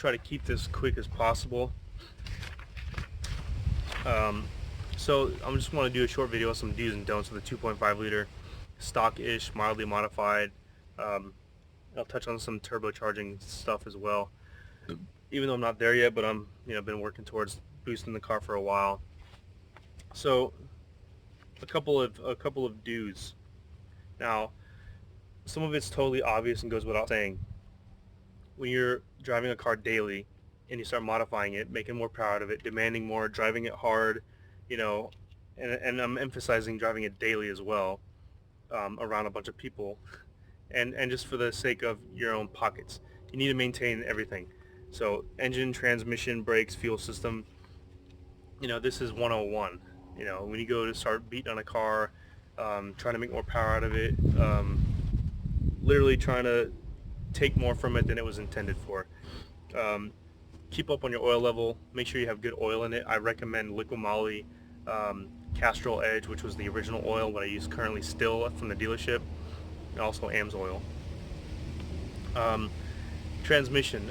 try to keep this quick as possible. So I'm just want to do a short video of some do's and don'ts with a 2.5 liter stock-ish, mildly modified. I'll touch on some turbocharging stuff as well. Even though I'm not there yet, but I'm been working towards boosting the car for a while. So a couple of do's. Now, some of it's totally obvious and goes without saying. When you're driving a car daily and you start modifying it, making more power out of it, demanding more, driving it hard, and I'm emphasizing driving it daily as well, around a bunch of people, and just for the sake of your own pockets, you need to maintain everything. So engine, transmission, brakes, fuel system, this is 101. When you go to start beating on a car, trying to make more power out of it, literally trying to take more from it than it was intended for. Keep up on your oil level. Make sure you have good oil in it. I recommend Liqui Moly Castrol Edge, which was the original oil, what I use currently still from the dealership, and also AMSOIL. Transmission.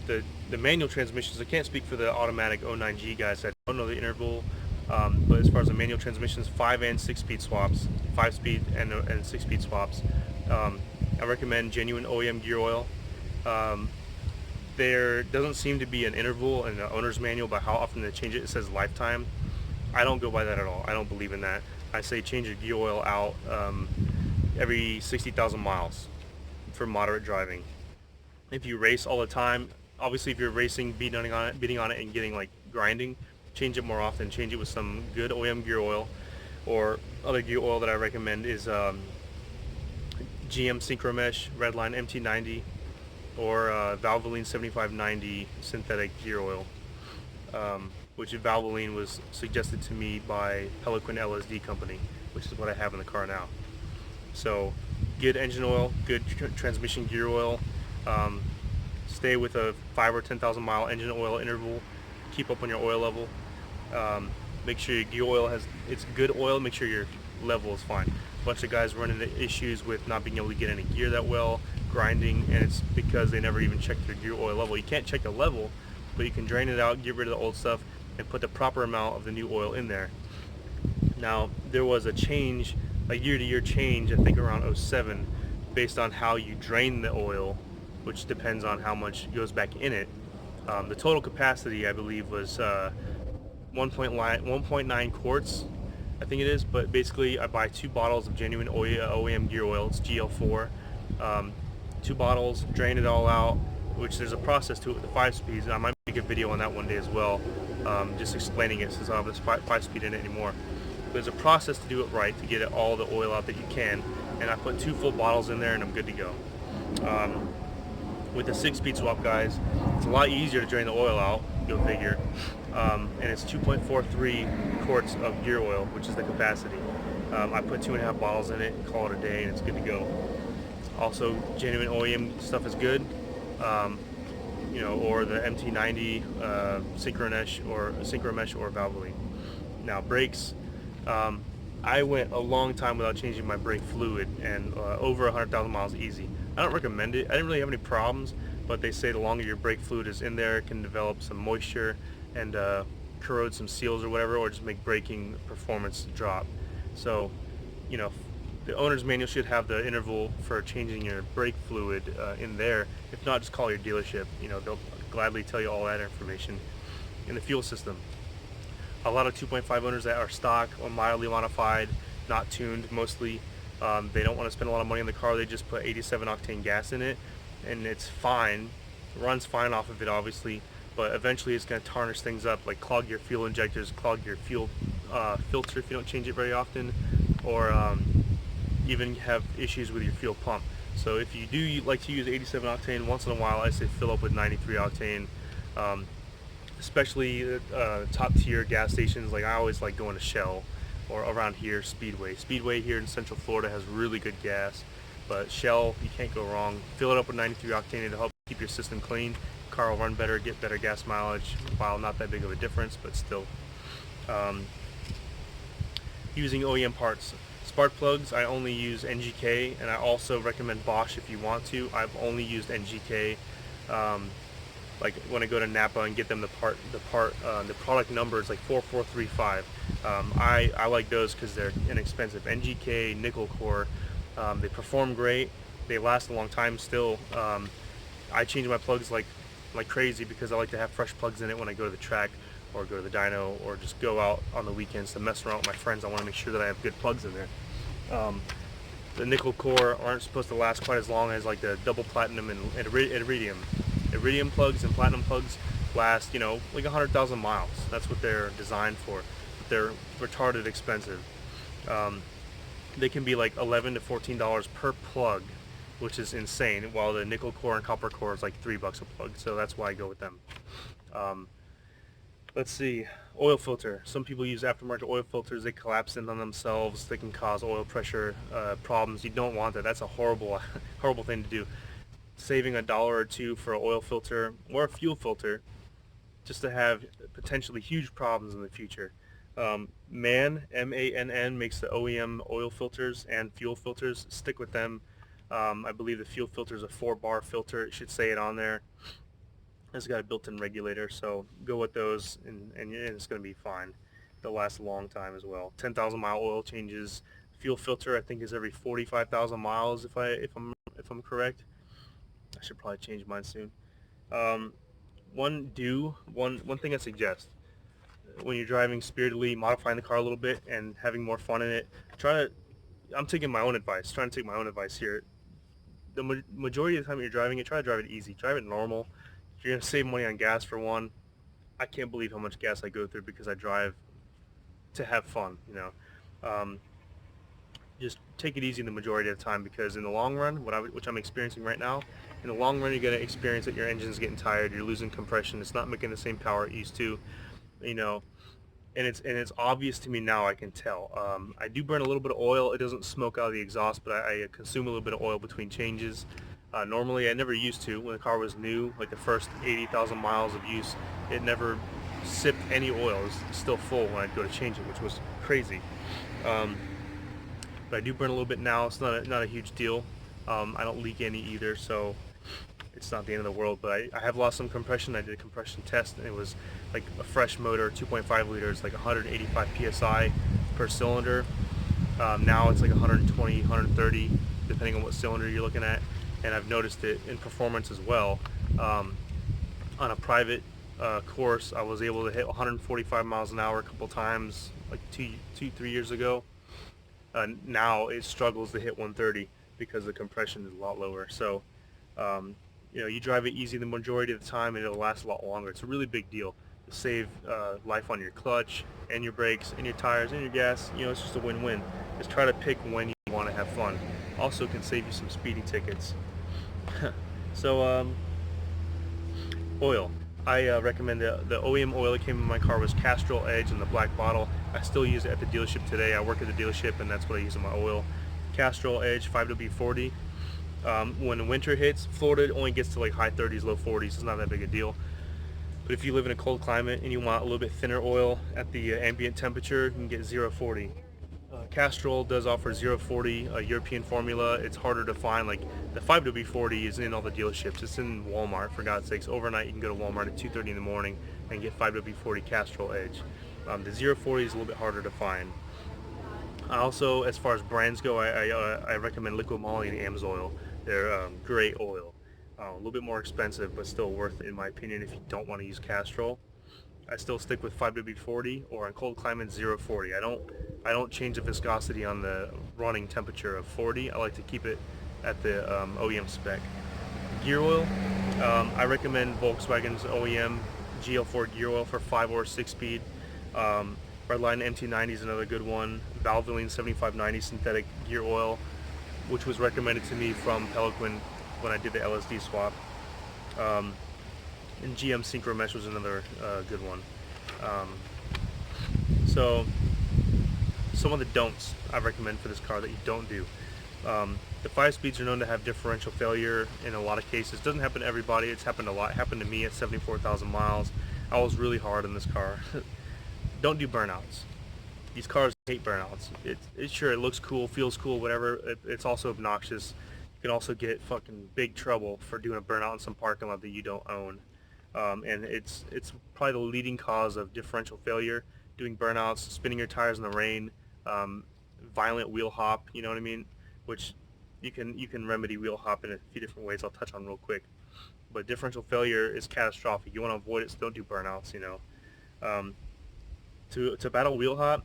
The manual transmissions, I can't speak for the automatic 09G guys. I don't know the interval, but as far as the manual transmissions, 5 and 6 speed swaps, 5 speed and 6 speed swaps. I recommend genuine OEM gear oil. There doesn't seem to be an interval in the owner's manual about how often they change it. It says lifetime. I don't go by that at all. I don't believe in that. I say change your gear oil out every 60,000 miles for moderate driving. If you race all the time, obviously if you're racing, beating on it and getting like grinding, change it more often. Change it with some good OEM gear oil, or other gear oil that I recommend is GM Synchromesh Redline MT90 or Valvoline 7590 synthetic gear oil, which Valvoline was suggested to me by Pelican LSD company, which is what I have in the car now. So good engine oil, good transmission gear oil. Stay with a 5 or 10,000 mile engine oil interval. Keep up on your oil level. Make sure your gear oil it's good oil. Make sure your level is fine. A bunch of guys run into issues with not being able to get any gear that well, grinding, and it's because they never even checked their gear oil level. You can't check the level, but you can drain it out, get rid of the old stuff, and put the proper amount of the new oil in there. Now, there was a change, a year-to-year change, I think around 07, based on how you drain the oil, which depends on how much goes back in it. The total capacity, I believe, was 1.9 quarts, I think it is, but basically I buy 2 bottles of genuine OEM gear oil. It's GL4. 2 bottles, drain it all out, which there's a process to it with the 5 speeds, and I might make a video on that one day as well, just explaining it, since I don't have this 5 speed in it anymore. But there's a process to do it right, to get all the oil out that you can, and I put 2 full bottles in there and I'm good to go. With the 6 speed swap, guys, it's a lot easier to drain the oil out, go figure, and it's 2.43 quarts of gear oil, which is the capacity. I put 2.5 bottles in it, call it a day, and it's good to go. Also, genuine OEM stuff is good, or the MT90 Synchromesh or Valvoline. Now, brakes. I went a long time without changing my brake fluid, and over 100,000 miles easy. I don't recommend it. I didn't really have any problems, but they say the longer your brake fluid is in there, it can develop some moisture and corrode some seals or whatever, or just make braking performance drop. So, the owner's manual should have the interval for changing your brake fluid in there. If not, just call your dealership. They'll gladly tell you all that information. In the fuel system, a lot of 2.5 owners that are stock or mildly modified, not tuned mostly, they don't want to spend a lot of money on the car. They just put 87 octane gas in it, and it's fine. It runs fine off of it, obviously, but eventually it's going to tarnish things up, like clog your fuel injectors, clog your fuel filter if you don't change it very often, or even have issues with your fuel pump. So if you do like to use 87 octane once in a while, I say fill up with 93 octane. Especially top tier gas stations. Like I always like going to Shell, or around here Speedway. Speedway here in Central Florida has really good gas, but Shell, you can't go wrong. Fill it up with 93 octane. It'll help keep your system clean. Car will run better, get better gas mileage, while not that big of a difference, but still. Using OEM parts. Spark plugs, I only use NGK, and I also recommend Bosch if you want to. I've only used NGK. Like when I go to Napa and get them the product number is like 4435. I like those because they're inexpensive. NGK nickel core, they perform great. They last a long time still. I change my plugs like crazy because I like to have fresh plugs in it when I go to the track or go to the dyno or just go out on the weekends to mess around with my friends. I want to make sure that I have good plugs in there. The nickel core aren't supposed to last quite as long as like the double platinum and iridium. Iridium plugs and platinum plugs last, you know, like 100,000 miles. That's what they're designed for. But they're retarded expensive. Um, they can be like $11 to $14 per plug, which is insane. While the nickel core and copper core is like $3 a plug. So that's why I go with them. Um, let's see, oil filter. Some people use aftermarket oil filters. They collapse in on themselves. They can cause oil pressure problems. You don't want that. That's a horrible, horrible thing to do. Saving $1 or $2 for an oil filter or a fuel filter just to have potentially huge problems in the future. MANN makes the OEM oil filters and fuel filters. Stick with them. I believe the fuel filter is a 4-bar filter. It should say it on there. It's got a built-in regulator, so go with those, and it's going to be fine. They'll last a long time as well. 10,000 mile oil changes. Fuel filter I think is every 45,000 miles if I'm correct. I should probably change mine soon. Um, one thing I suggest when you're driving spiritedly, modifying the car a little bit and having more fun in it. Try to. I'm taking my own advice. Trying to take my own advice here. The majority of the time you're driving it, try to drive it easy. Drive it normal. You're gonna save money on gas for one. I can't believe how much gas I go through because I drive to have fun. You know, um, just take it easy the majority of the time because in the long run, which I'm experiencing right now, in the long run you're gonna experience that your engine's getting tired. You're losing compression. It's not making the same power it used to. You know, and it's obvious to me now. I can tell. I do burn a little bit of oil. It doesn't smoke out of the exhaust, but I consume a little bit of oil between changes. Normally, I never used to. When the car was new, like the first 80,000 miles of use, it never sipped any oil. It was still full when I'd go to change it, which was crazy. Um, but I do burn a little bit now. It's not a huge deal. I don't leak any either, so it's not the end of the world. But I have lost some compression. I did a compression test, and it was like a fresh motor, 2.5 liters, like 185 psi per cylinder. Now it's like 120, 130, depending on what cylinder you're looking at. And I've noticed it in performance as well. On a private course, I was able to hit 145 miles an hour a couple times, like 3 years ago. Now it struggles to hit 130 because the compression is a lot lower. So, you drive it easy the majority of the time, and it'll last a lot longer. It's a really big deal to save life on your clutch and your brakes and your tires and your gas. It's just a win-win. Just try to pick when you want to have fun. Also, can save you some speeding tickets. So, oil. I recommend the OEM oil that came in my car was Castrol Edge in the black bottle. I still use it at the dealership today. I work at the dealership, and that's what I use in my oil. Castrol Edge 5W40. When winter hits, Florida only gets to like high 30s, low 40s. It's not that big a deal. But if you live in a cold climate and you want a little bit thinner oil at the ambient temperature, you can get 040. Castrol does offer 040, a European formula. It's harder to find. Like the 5W40 isn't in all the dealerships. It's in Walmart, for God's sakes. Overnight, you can go to Walmart at 2:30 in the morning and get 5W40 Castrol Edge. The 040 is a little bit harder to find. Also, as far as brands go, I recommend Liquid Moly and Amsoil. They're great oil. A little bit more expensive, but still worth it in my opinion if you don't want to use Castrol. I still stick with 5W40 or on cold climate 040. I don't change the viscosity on the running temperature of 40. I like to keep it at the OEM spec. Gear oil, I recommend Volkswagen's OEM GL4 gear oil for 5 or 6 speed. Redline MT90 is another good one. Valvoline 7590 synthetic gear oil, which was recommended to me from Pelican when I did the LSD swap. And GM Synchro Mesh was another good one. So some of the don'ts I recommend for this car that you don't do. The 5 speeds are known to have differential failure in a lot of cases. Doesn't happen to everybody. It's happened a lot. It happened to me at 74,000 miles. I was really hard on this car. Don't do burnouts. These cars hate burnouts. It's sure it looks cool, feels cool, whatever. It's also obnoxious. You can also get fucking big trouble for doing a burnout in some parking lot that you don't own. and it's probably the leading cause of differential failure, doing burnouts, spinning your tires in the rain, um, violent wheel hop. You know what I mean? Which you can remedy wheel hop in a few different ways. I'll touch on real quick. But differential failure is catastrophic. You want to avoid it, so don't do burnouts. Um, to battle wheel hop,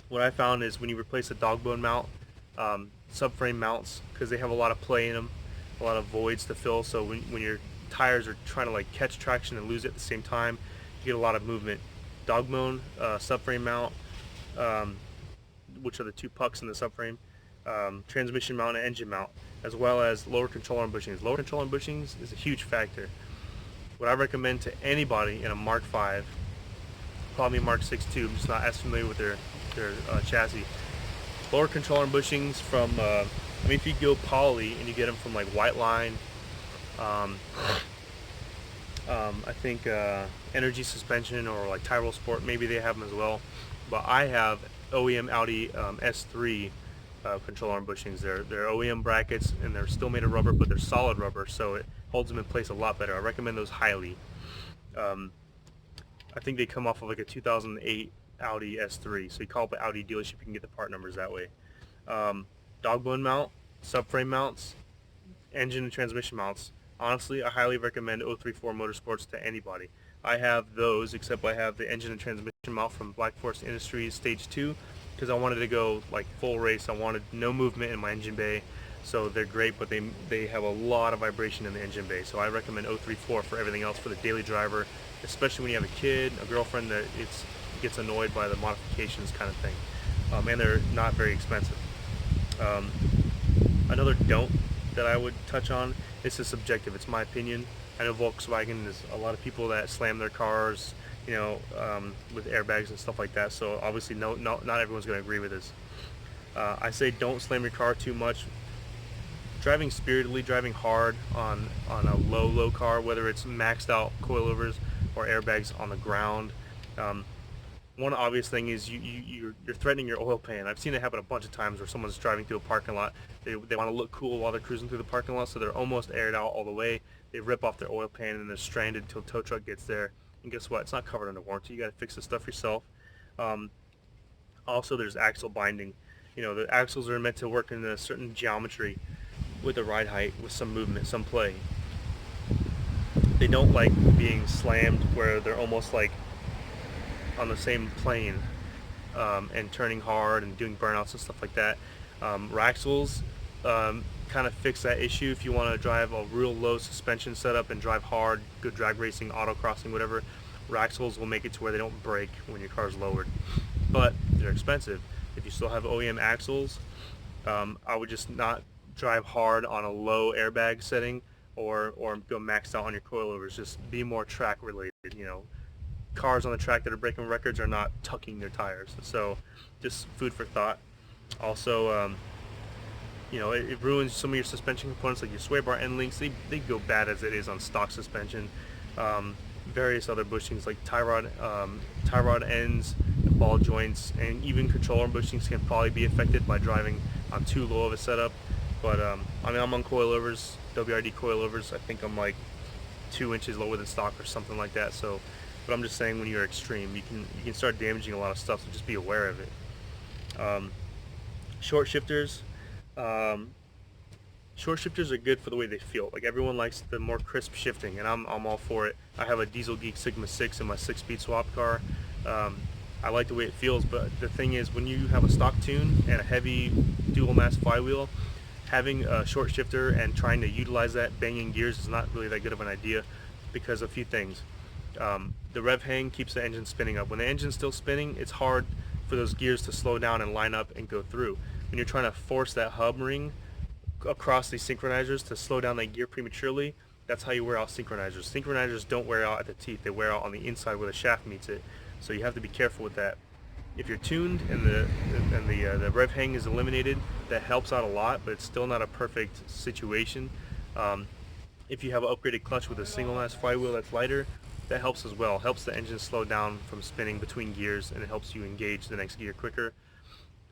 what I found is when you replace a dogbone mount, subframe mounts, because they have a lot of play in them, a lot of voids to fill. So when your tires are trying to like catch traction and lose it at the same time, you get a lot of movement. Dogbone subframe mount, um, which are the two pucks in the subframe, transmission mount and engine mount, as well as lower control arm bushings. Lower control arm bushings is a huge factor. What I recommend to anybody in a Mark 5, probably Mark 6 too, I'm just not as familiar with their chassis. Lower control arm bushings from, if you go poly and you get them from like White Line, um, I think Energy Suspension or like Tyrol Sport, maybe they have them as well. But I have OEM Audi S3 control arm bushings. They're OEM brackets and they're still made of rubber, but they're solid rubber, so it holds them in place a lot better. I recommend those highly. Um, I think they come off of like a 2008 Audi S3, so you call up an Audi dealership, you can get the part numbers that way. Um, Dogbone mount, subframe mounts, engine and transmission mounts. Honestly, I highly recommend 034 Motorsports to anybody. I have those, except I have the engine and transmission mount from Black Forest Industries Stage 2 because I wanted to go like full race. I wanted no movement in my engine bay, so they're great, but they have a lot of vibration in the engine bay. So I recommend 034 for everything else for the daily driver, especially when you have a kid, a girlfriend that gets annoyed by the modifications kind of thing. And they're not very expensive. Um, Another don't that I would touch on, this is subjective, it's my opinion. I know Volkswagen, there's a lot of people that slam their cars, with airbags and stuff like that, so obviously not everyone's going to agree with this. I say don't slam your car too much. Driving spiritedly, driving hard on a low car, whether it's maxed out coilovers or airbags on the ground. Um, One obvious thing is you're threatening your oil pan. I've seen it happen a bunch of times where someone's driving through a parking lot. They want to look cool while they're cruising through the parking lot, so they're almost aired out all the way. They rip off their oil pan and they're stranded until tow truck gets there. And guess what? It's not covered under warranty. You got to fix the stuff yourself. Um, Also, there's axle binding. The axles are meant to work in a certain geometry with the ride height, with some movement, some play. They don't like being slammed where they're almost like on the same plane, and turning hard and doing burnouts and stuff like that. Raxels kind of fix that issue if you want to drive a real low suspension setup and drive hard, go drag racing, autocrossing, whatever. Raxels will make it to where they don't break when your car's lowered, but they're expensive. If you still have OEM axles, I would just not drive hard on a low airbag setting or go maxed out on your coilovers. Just be more track related. Cars on the track that are breaking records are not tucking their tires. So just food for thought. Also, it ruins some of your suspension components like your sway bar end links. They go bad as it is on stock suspension. Various other bushings like tie rod ends, ball joints, and even controller bushings can probably be affected by driving on too low of a setup. But I'm on coilovers, WRD coilovers. I think I'm like 2 inches lower than stock or something like that. So, but I'm just saying when you're extreme, you can start damaging a lot of stuff. So just be aware of it. Um, short shifters. Um, Short shifters are good for the way they feel. Like everyone likes the more crisp shifting, and I'm all for it. I have a Diesel Geek Sigma 6 in my 6-speed swap car. I like the way it feels, but the thing is, when you have a stock tune and a heavy dual mass flywheel, having a short shifter and trying to utilize that banging gears is not really that good of an idea because of a few things. The rev hang keeps the engine spinning up. When the engine's still spinning, it's hard for those gears to slow down and line up and go through. When you're trying to force that hub ring across these synchronizers to slow down that gear prematurely, that's how you wear out synchronizers. Synchronizers don't wear out at the teeth, they wear out on the inside where the shaft meets it. So you have to be careful with that. If you're tuned and the rev hang is eliminated, that helps out a lot, but it's still not a perfect situation. If you have an upgraded clutch with a single mass flywheel that's lighter, that helps as well. Helps the engine slow down from spinning between gears, and it helps you engage the next gear quicker.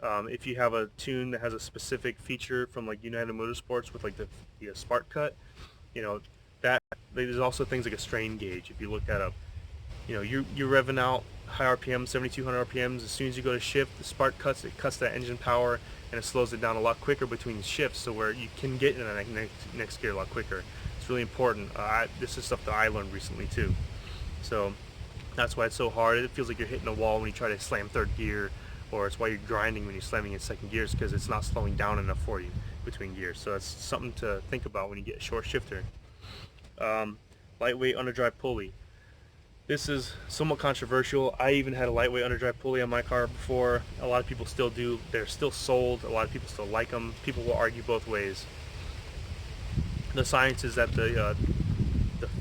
If you have a tune that has a specific feature from like United Motorsports with like the spark cut, you know, That there's also things like a strain gauge. If you look that up, you're revving out high RPM, 7,200 RPMs. As soon as you go to shift, the spark cuts. It cuts that engine power and it slows it down a lot quicker between shifts, so where you can get in the next gear a lot quicker. It's really important. This is stuff that I learned recently too. So that's why it's so hard. It feels like you're hitting a wall when you try to slam third gear, or it's why you're grinding when you're slamming in second gears, because it's not slowing down enough for you between gears. So that's something to think about when you get a short shifter. Um, Lightweight underdrive pulley. This is somewhat controversial. I even had a lightweight underdrive pulley on my car before. A lot of people still do. They're still sold. A lot of people still like them. People will argue both ways. The science is that the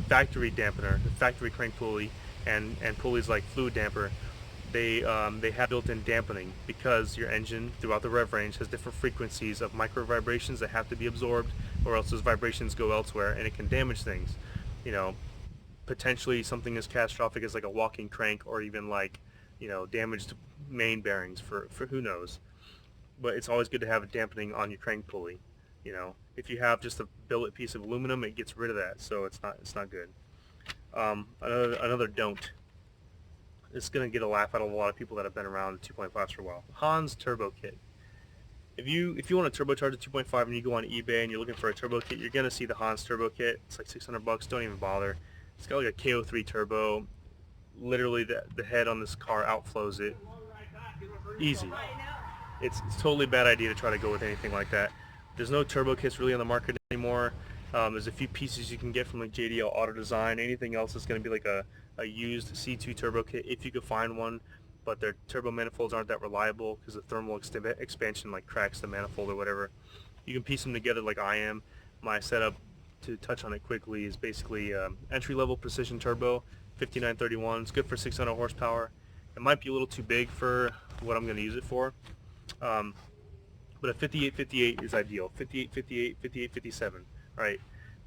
factory dampener, the factory crank pulley, and pulleys like fluid damper, they have built-in dampening, because your engine throughout the rev range has different frequencies of micro vibrations that have to be absorbed, or else those vibrations go elsewhere and it can damage things. You know, potentially something as catastrophic as like a walking crank, or even like damaged main bearings for who knows. But it's always good to have a dampening on your crank pulley. If you have just a billet piece of aluminum, it gets rid of that, so it's not good. Another don't. It's gonna get a laugh out of a lot of people that have been around 2.5s for a while. Hans turbo kit. If you want to turbocharge a 2.5 and you go on eBay and you're looking for a turbo kit, you're gonna see the Hans turbo kit. It's like 600 bucks. Don't even bother. It's got like a KO3 turbo. Literally, the head on this car outflows it. Easy. It's totally a bad idea to try to go with anything like that. There's no turbo kits really on the market anymore. There's a few pieces you can get from like JDL Auto Design. Anything else is going to be like a used C2 turbo kit if you could find one, but their turbo manifolds aren't that reliable because the thermal expansion like cracks the manifold or whatever. You can piece them together like I am. My setup, to touch on it quickly, is basically entry-level precision turbo, 5931. It's good for 600 horsepower. It might be a little too big for what I'm going to use it for. Um, but a 5858 is ideal. 5858, 5857, right?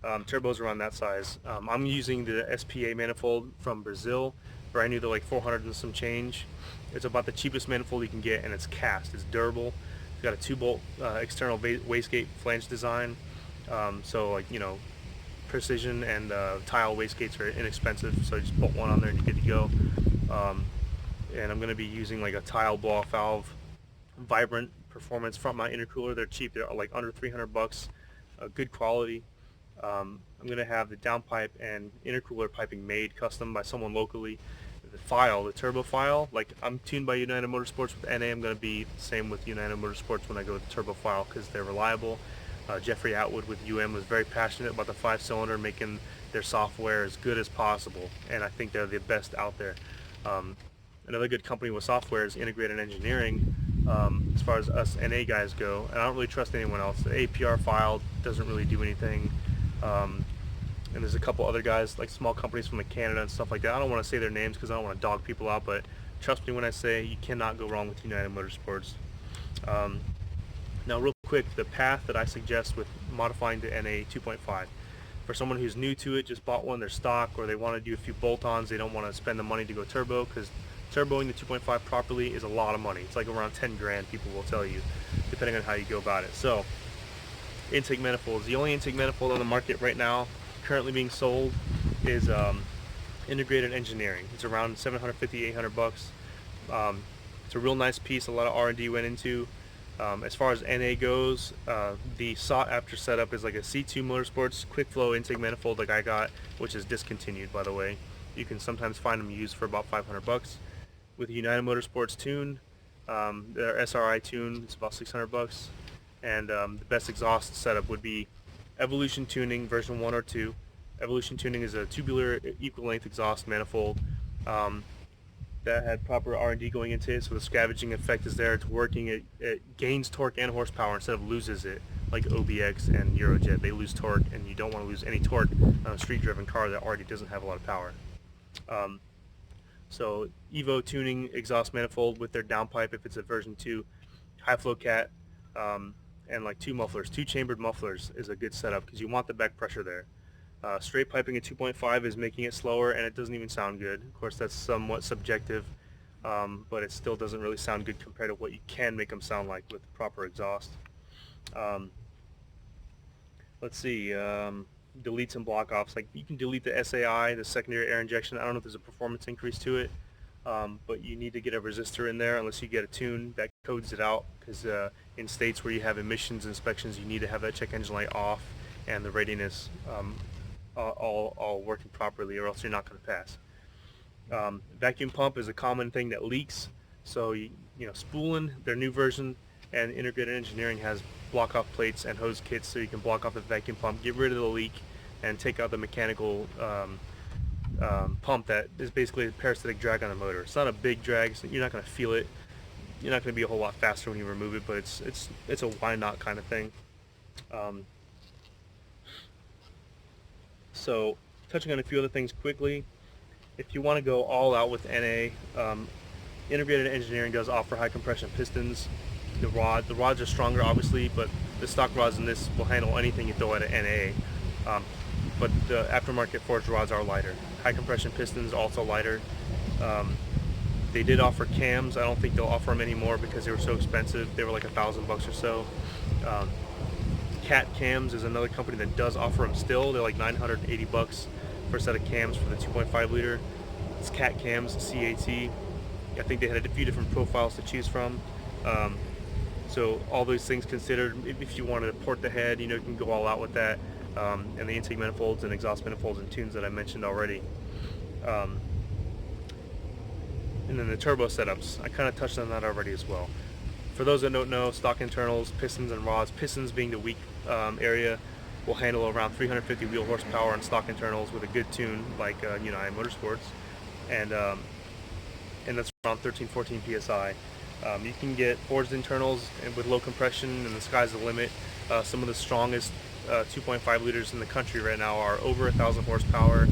Turbos around that size. I'm using the SPA manifold from Brazil. Brand new, they're like 400 and some change. It's about the cheapest manifold you can get, and it's cast. It's durable. It's got a 2-bolt external wastegate flange design. So like precision and tile wastegates are inexpensive. So you just put one on there and you're good to go. And I'm going to be using like a tile blow-off valve, Vibrant Performance front mount intercooler. They're cheap. They're like under 300 bucks. Good quality. I'm going to have the downpipe and intercooler piping made custom by someone locally. The turbo file, like I'm tuned by United Motorsports with NA. I'm going to be the same with United Motorsports when I go with the turbo file, because they're reliable. Jeffrey Atwood with UM was very passionate about the 5-cylinder, making their software as good as possible, and I think they're the best out there. Another good company with software is Integrated Engineering. As far as us NA guys go, and I don't really trust anyone else. The APR file doesn't really do anything. And there's a couple other guys, like small companies from like Canada and stuff like that. I don't want to say their names because I don't want to dog people out, but trust me when I say you cannot go wrong with United Motorsports. Now real quick, the path that I suggest with modifying the NA 2.5. For someone who's new to it, just bought one, they're stock, or they want to do a few bolt-ons, they don't want to spend the money to go turbo, because turboing the 2.5 properly is a lot of money. It's like around 10 grand, people will tell you, depending on how you go about it. So, intake manifolds. The only intake manifold on the market right now, currently being sold, is Integrated Engineering. It's around 750, 800 bucks. It's a real nice piece. A lot of R&D went into. As far as NA goes, the sought after setup is like a C2 Motorsports quick flow intake manifold like I got, which is discontinued, by the way. You can sometimes find them used for about 500 bucks. With United Motorsports tune, their SRI tune, it's about 600 bucks. And the best exhaust setup would be Evolution Tuning version 1 or 2. Evolution Tuning is a tubular equal length exhaust manifold that had proper R&D going into it, so the scavenging effect is there. It's working. It gains torque and horsepower instead of loses it, like OBX and Eurojet. They lose torque, and you don't want to lose any torque on a street-driven car that already doesn't have a lot of power. So Evo Tuning exhaust manifold with their downpipe if it's a version 2, high flow cat, and like 2 mufflers. 2 chambered mufflers is a good setup because you want the back pressure there. Straight piping at 2.5 is making it slower, and it doesn't even sound good. Of course, that's somewhat subjective, but it still doesn't really sound good compared to what you can make them sound like with proper exhaust. Let's see. deletes and block offs. Like you can delete the SAI, the secondary air injection. I don't know if there's a performance increase to it, but you need to get a resistor in there unless you get a tune that codes it out, because in states where you have emissions inspections, you need to have that check engine light off and the readiness all working properly, or else you're not going to pass. Vacuum pump is a common thing that leaks, so Spooling, their new version, and Integrated Engineering has block off plates and hose kits, so you can block off the vacuum pump, get rid of the leak, and take out the mechanical pump that is basically a parasitic drag on the motor. It's not a big drag, so you're not going to feel it. You're not going to be a whole lot faster when you remove it, but it's a why not kind of thing. So touching on a few other things quickly, if you want to go all out with NA, Integrated Engineering does offer high compression pistons. The rods are stronger, obviously, but the stock rods in this will handle anything you throw at an NA. But the aftermarket forged rods are lighter. High compression pistons also lighter. They did offer cams. I don't think they'll offer them anymore because they were so expensive. They were like $1,000 or so. Cat Cams is another company that does offer them still. They're like $980 for a set of cams for the 2.5 liter. It's Cat Cams, CAT. I think they had a few different profiles to choose from. So all those things considered, if you wanted to port the head, you can go all out with that. And the intake manifolds and exhaust manifolds and tunes that I mentioned already. And then the turbo setups, I kind of touched on that already as well. For those that don't know, stock internals, pistons and rods, pistons being the weak area, will handle around 350 wheel horsepower on stock internals with a good tune like United Motorsports, and that's around 13-14 psi. You can get forged internals and with low compression, and the sky's the limit. Some of the strongest 2.5 liters in the country right now are over 1,000 horsepower.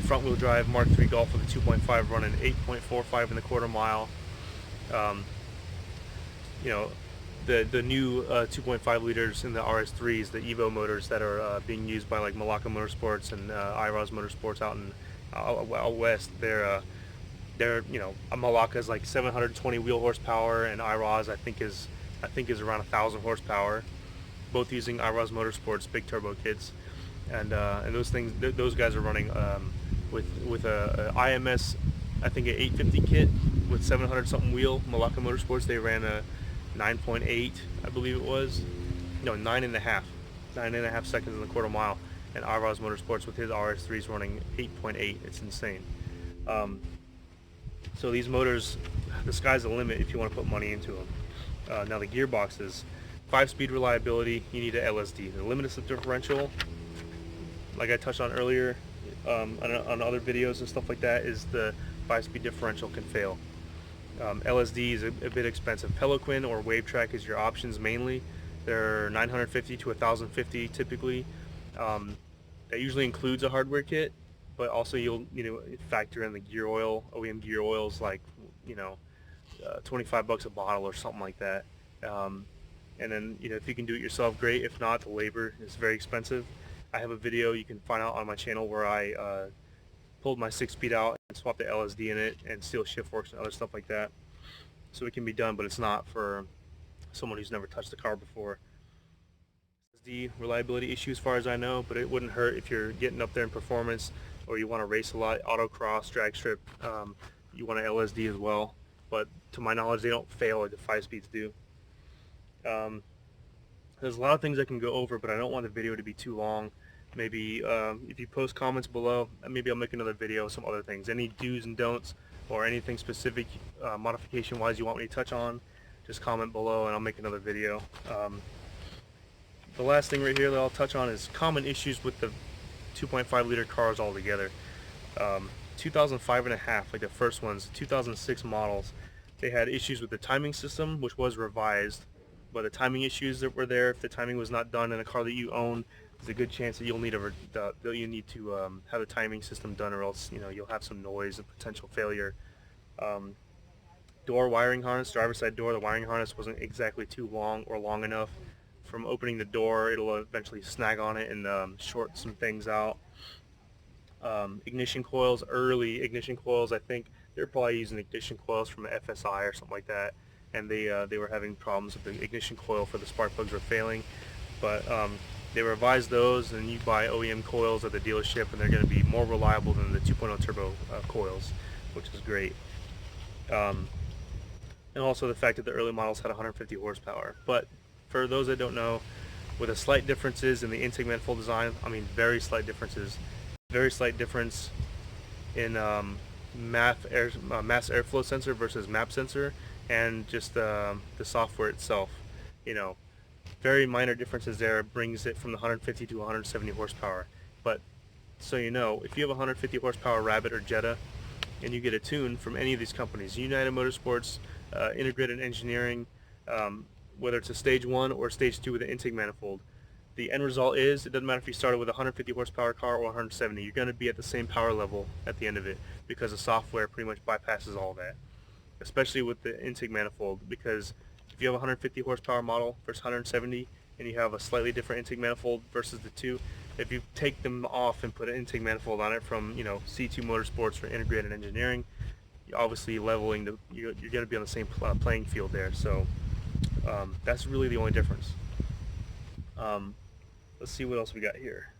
Front wheel drive Mark III Golf with a 2.5 running 8.45 in the quarter mile. The new 2.5 liters in the RS3s, the Evo motors that are being used by like Malacca Motorsports and IROS Motorsports out west, they're Malacca is like 720 wheel horsepower, and IROS I think is around 1,000 horsepower, both using IROS Motorsports big turbo kits, and those guys are running with a IMS, I think an 850 kit with 700 something wheel. Malacca Motorsports, they ran a 9.8, I believe it was, no, 9.5 seconds in the quarter mile, and IROS Motorsports with his RS3s running 8.8. It's insane. So these motors, the sky's the limit if you want to put money into them. Now the gearboxes, 5-speed reliability, you need a LSD. The limited slip differential, like I touched on earlier on other videos and stuff like that, is the 5-speed differential can fail. LSD is a bit expensive. Peloquin or Wave Track is your options mainly. They're $950 to $1,050 typically. That usually includes a hardware kit, but also you'll factor in the gear oil. OEM gear oils like $25 a bottle or something like that. And then if you can do it yourself, great. If not, the labor is very expensive. I have a video you can find out on my channel where I pulled my 6-speed out and swapped the LSD in it, and steel shift works and other stuff like that. So it can be done, but it's not for someone who's never touched the car before. LSD reliability issue as far as I know, but it wouldn't hurt if you're getting up there in performance or you want to race a lot, autocross, drag strip, you want an LSD as well. But to my knowledge, they don't fail like the 5-speeds do. There's a lot of things I can go over, but I don't want the video to be too long. Maybe if you post comments below, maybe I'll make another video with some other things. Any do's and don'ts or anything specific modification wise you want me to touch on, just comment below and I'll make another video. The last thing right here that I'll touch on is common issues with the 2.5 liter cars altogether. 2005 and a half, like the first ones, 2006 models, they had issues with the timing system, which was revised, but the timing issues that were there, if the timing was not done in a car that you own, there's a good chance that you'll need to have the timing system done, or else you'll have some noise and potential failure. Door wiring harness, driver's side door, the wiring harness wasn't exactly too long or long enough. From opening the door, it'll eventually snag on it and short some things out. Ignition coils, early ignition coils, I think they're probably using ignition coils from an FSI or something like that, and they were having problems with the ignition coil for the spark plugs were failing. But They revise those, and you buy OEM coils at the dealership, and they're going to be more reliable than the 2.0 turbo coils, which is great. Um, and also the fact that the early models had 150 horsepower. But for those that don't know, with a slight differences in the intake manifold design, I mean very slight differences, very slight difference in mass airflow sensor versus map sensor, and just the software itself. You know, very minor differences there brings it from the 150 to 170 horsepower. But so you know, if you have a 150 horsepower Rabbit or Jetta, and you get a tune from any of these companies, United Motorsports, Integrated Engineering, um, whether it's a stage 1 or stage 2 with an intake manifold, the end result is, it doesn't matter if you started with a 150 horsepower car or 170, you're going to be at the same power level at the end of it, because the software pretty much bypasses all that, especially with the intake manifold. Because if you have a 150 horsepower model versus 170, and you have a slightly different intake manifold versus the two, if you take them off and put an intake manifold on it from, you know, C2 Motorsports or Integrated Engineering, you're obviously leveling you're going to be on the same playing field there. So that's really the only difference. Um, let's see what else we got here.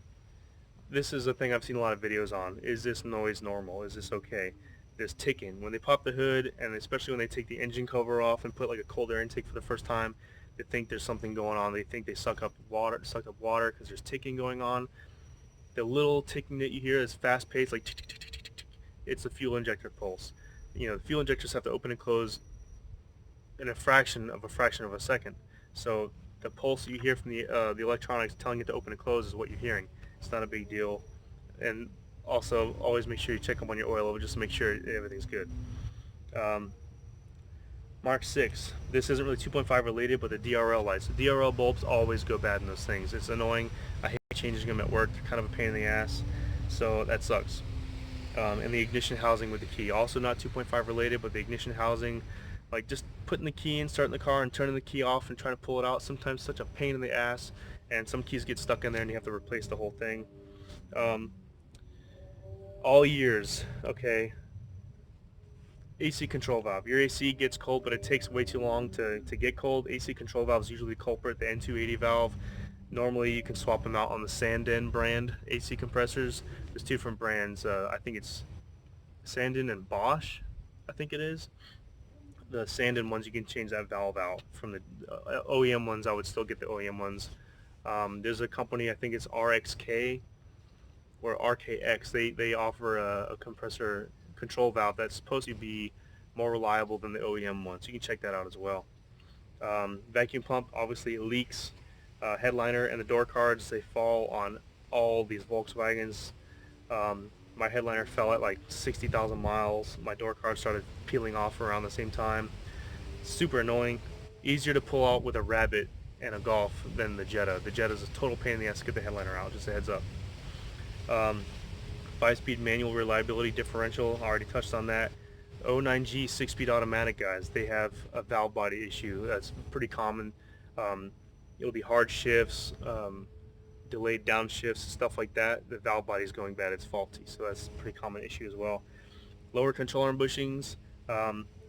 This is a thing I've seen a lot of videos on. Is this noise normal? Is this okay? This ticking. When they pop the hood, and especially when they take the engine cover off and put like a cold air intake for the first time, they think there's something going on. They think they suck up water because there's ticking going on. The little ticking that you hear is fast paced, like tick, tick, tick, tick, tick, tick. It's the fuel injector pulse. You know, the fuel injectors have to open and close in a fraction of a second. So the pulse you hear from the electronics telling it to open and close is what you're hearing. It's not a big deal. And also, always make sure you check up on your oil level just to make sure everything's good. Um, Mark 6. This isn't really 2.5 related, but the DRL lights. The DRL bulbs always go bad in those things. It's annoying. I hate changing them at work. They're kind of a pain in the ass. So that sucks. And the ignition housing with the key. Also not 2.5 related, but the ignition housing, like just putting the key in, starting the car, and turning the key off and trying to pull it out, sometimes such a pain in the ass, and some keys get stuck in there and you have to replace the whole thing. Um, all years, okay, AC control valve. Your AC gets cold, but it takes way too long to get cold. AC control valve is usually the culprit, the N280 valve. Normally you can swap them out on the Sandin brand AC compressors. There's two different brands. I think it's Sandin and Bosch, I think it is. The Sandin ones, you can change that valve out. From the OEM ones, I would still get the OEM ones. There's a company, I think it's RXK or RKX. They offer a compressor control valve that's supposed to be more reliable than the OEM ones. You can check that out as well. Vacuum pump, obviously it leaks. Headliner and the door cards, they fall on all these Volkswagens. My headliner fell at like 60,000 miles. My door card started peeling off around the same time. Super annoying. Easier to pull out with a Rabbit and a Golf than the Jetta. The Jetta is a total pain in the ass to get the headliner out, just a heads up. Um, 5-speed manual reliability differential, I already touched on that. 09G 6-speed automatic, guys, they have a valve body issue. That's pretty common. It'll be hard shifts, delayed downshifts, stuff like that. The valve body is going bad, it's faulty, so that's a pretty common issue as well. Lower control arm bushings,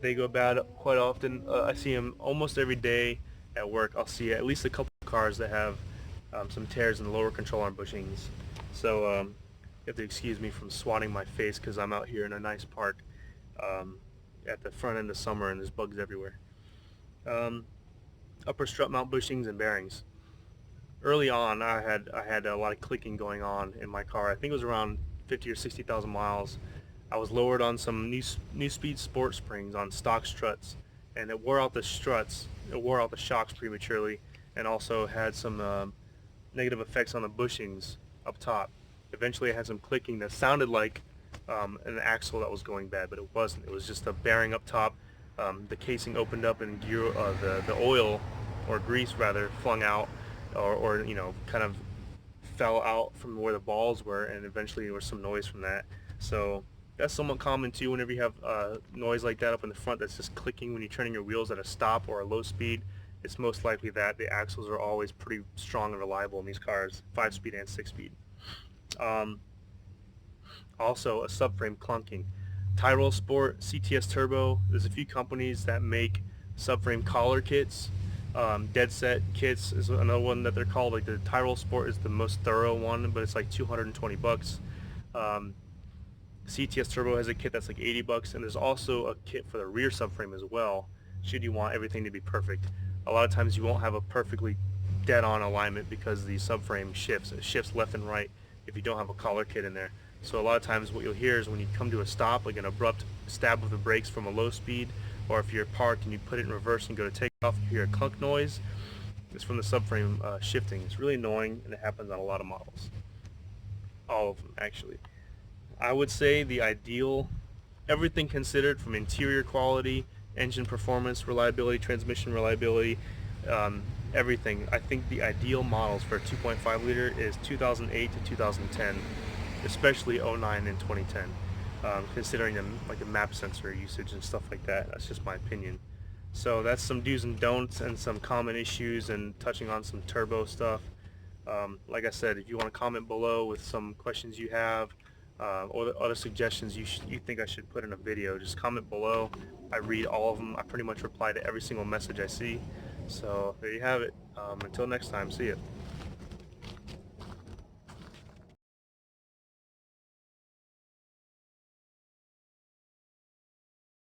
they go bad quite often. I see them almost every day at work. I'll see at least a couple of cars that have some tears in the lower control arm bushings. So you have to excuse me from swatting my face because I'm out here in a nice park at the front end of summer and there's bugs everywhere. Upper strut mount bushings and bearings. Early on, I had a lot of clicking going on in my car. I think it was around 50 or 60,000 miles. I was lowered on some new speed sport springs on stock struts, and it wore out the struts. It wore out the shocks prematurely, and also had some negative effects on the bushings up top. Eventually, I had some clicking that sounded like an axle that was going bad, but it wasn't. It was just a bearing up top. The casing opened up, and the oil, or grease rather, flung out, or you know, kind of fell out from where the balls were, and eventually there was some noise from that. So that's somewhat common too. Whenever you have noise like that up in the front that's just clicking when you're turning your wheels at a stop or a low speed, it's most likely that the axles are always pretty strong and reliable in these cars, 5-speed and 6-speed. Also, a subframe clunking. Tyrol Sport, CTS Turbo, there's a few companies that make subframe collar kits. Dead set kits is another one that they're called. Like the Tyrol Sport is the most thorough one, but it's like 220 bucks. Um, CTS Turbo has a kit that's like 80 bucks, and there's also a kit for the rear subframe as well, should you want everything to be perfect. A lot of times you won't have a perfectly dead on alignment because the subframe shifts. It shifts left and right if you don't have a collar kit in there. So a lot of times what you'll hear is when you come to a stop, like an abrupt stab of the brakes from a low speed, or if you're parked and you put it in reverse and go to take off, you hear a clunk noise. It's from the subframe shifting. It's really annoying, and it happens on a lot of models. All of them, actually. I would say the ideal, everything considered from interior quality, engine performance, reliability, transmission reliability, everything. I think the ideal models for a 2.5 liter is 2008 to 2010, especially '09 and 2010, considering like the map sensor usage and stuff like that. That's just my opinion. So that's some do's and don'ts and some common issues and touching on some turbo stuff. Like I said, if you want to comment below with some questions you have or the other suggestions you think I should put in a video, just comment below. I read all of them. I pretty much reply to every single message I see. So there you have it. Until next time, see ya.